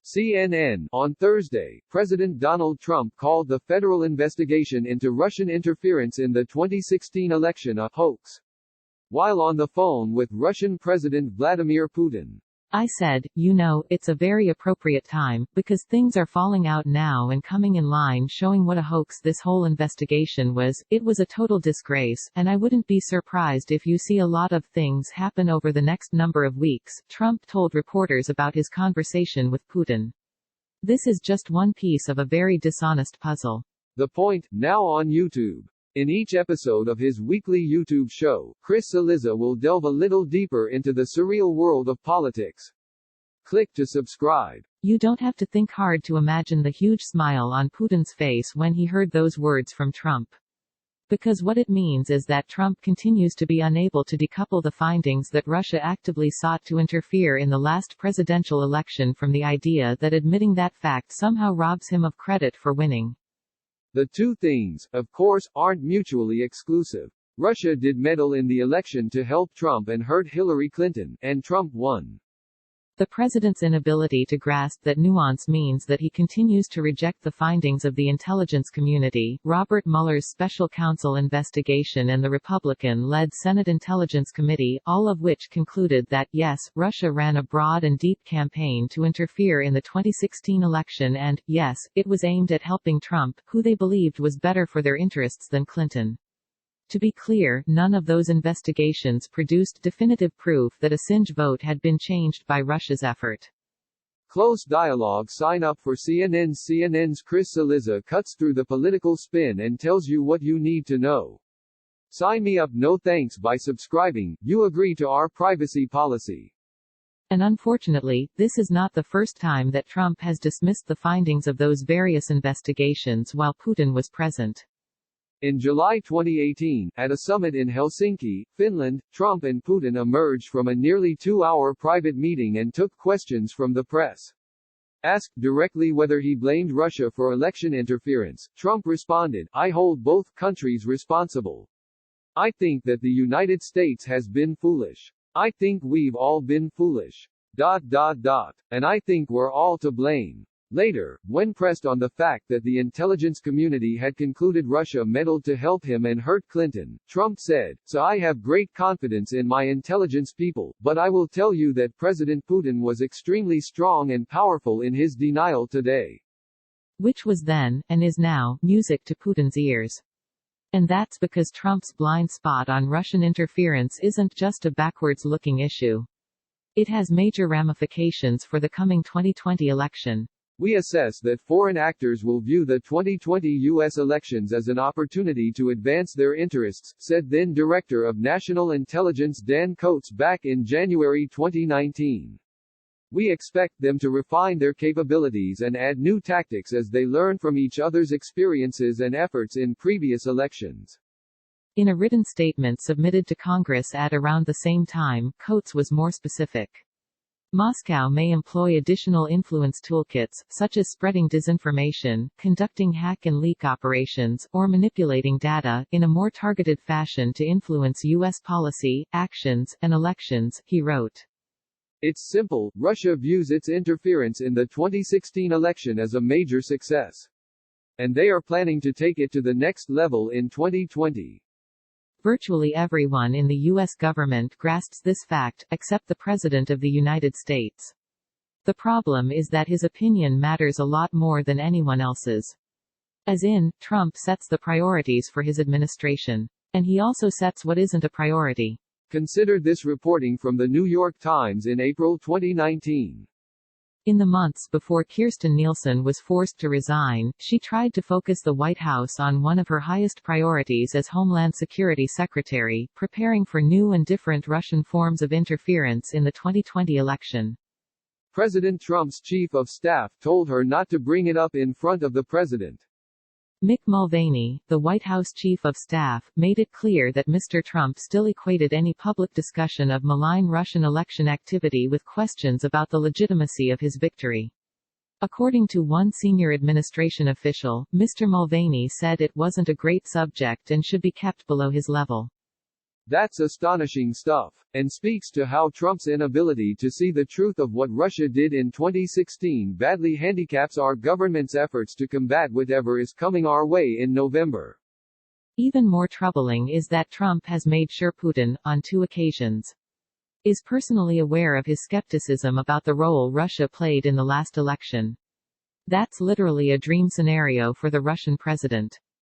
CNN. On Thursday, President Donald Trump called the federal investigation into Russian interference in the 2016 election a hoax. While on the phone with Russian President Vladimir Putin, I said, it's a very appropriate time, because things are falling out now and coming in line showing what a hoax this whole investigation was. It was a total disgrace, and I wouldn't be surprised if you see a lot of things happen over the next number of weeks, Trump told reporters about his conversation with Putin. This is just one piece of a very dishonest puzzle. The Point, now on YouTube. In each episode of his weekly YouTube show, Chris Cillizza will delve a little deeper into the surreal world of politics. Click to subscribe. You don't have to think hard to imagine the huge smile on Putin's face when he heard those words from Trump. Because what it means is that Trump continues to be unable to decouple the findings that Russia actively sought to interfere in the last presidential election from the idea that admitting that fact somehow robs him of credit for winning. The two things, of course, aren't mutually exclusive. Russia did meddle in the election to help Trump and hurt Hillary Clinton, and Trump won. The president's inability to grasp that nuance means that he continues to reject the findings of the intelligence community, Robert Mueller's special counsel investigation and the Republican-led Senate Intelligence Committee, all of which concluded that, yes, Russia ran a broad and deep campaign to interfere in the 2016 election and, yes, it was aimed at helping Trump, who they believed was better for their interests than Clinton. To be clear, none of those investigations produced definitive proof that a Singe vote had been changed by Russia's effort. Close dialogue. Sign up for CNN's Chris Cillizza cuts through the political spin and tells you what you need to know. Sign me up. No thanks. By subscribing, you agree to our privacy policy. And unfortunately, this is not the first time that Trump has dismissed the findings of those various investigations while Putin was present. In July 2018, at a summit in Helsinki, Finland, Trump and Putin emerged from a nearly 2-hour private meeting and took questions from the press. Asked directly whether he blamed Russia for election interference, Trump responded, "I hold both countries responsible. I think that the United States has been foolish. I think we've all been foolish. And I think we're all to blame." Later, when pressed on the fact that the intelligence community had concluded Russia meddled to help him and hurt Clinton, Trump said, "So I have great confidence in my intelligence people, but I will tell you that President Putin was extremely strong and powerful in his denial today." Which was then, and is now, music to Putin's ears. And that's because Trump's blind spot on Russian interference isn't just a backwards-looking issue. It has major ramifications for the coming 2020 election. We assess that foreign actors will view the 2020 U.S. elections as an opportunity to advance their interests, said then Director of National Intelligence Dan Coats back in January 2019. We expect them to refine their capabilities and add new tactics as they learn from each other's experiences and efforts in previous elections. In a written statement submitted to Congress at around the same time, Coats was more specific. Moscow may employ additional influence toolkits, such as spreading disinformation, conducting hack and leak operations, or manipulating data, in a more targeted fashion to influence U.S. policy, actions, and elections, he wrote. It's simple, Russia views its interference in the 2016 election as a major success. And they are planning to take it to the next level in 2020. Virtually everyone in the U.S. government grasps this fact, except the President of the United States. The problem is that his opinion matters a lot more than anyone else's. As in, Trump sets the priorities for his administration. And he also sets what isn't a priority. Consider this reporting from the New York Times in April 2019. In the months before Kirstjen Nielsen was forced to resign, she tried to focus the White House on one of her highest priorities as Homeland Security Secretary, preparing for new and different Russian forms of interference in the 2020 election. President Trump's chief of staff told her not to bring it up in front of the president. Mick Mulvaney, the White House chief of staff, made it clear that Mr. Trump still equated any public discussion of malign Russian election activity with questions about the legitimacy of his victory. According to one senior administration official, Mr. Mulvaney said it wasn't a great subject and should be kept below his level. That's astonishing stuff, and speaks to how Trump's inability to see the truth of what Russia did in 2016 badly handicaps our government's efforts to combat whatever is coming our way in November. Even more troubling is that Trump has made sure Putin, on 2 occasions, is personally aware of his skepticism about the role Russia played in the last election. That's literally a dream scenario for the Russian president.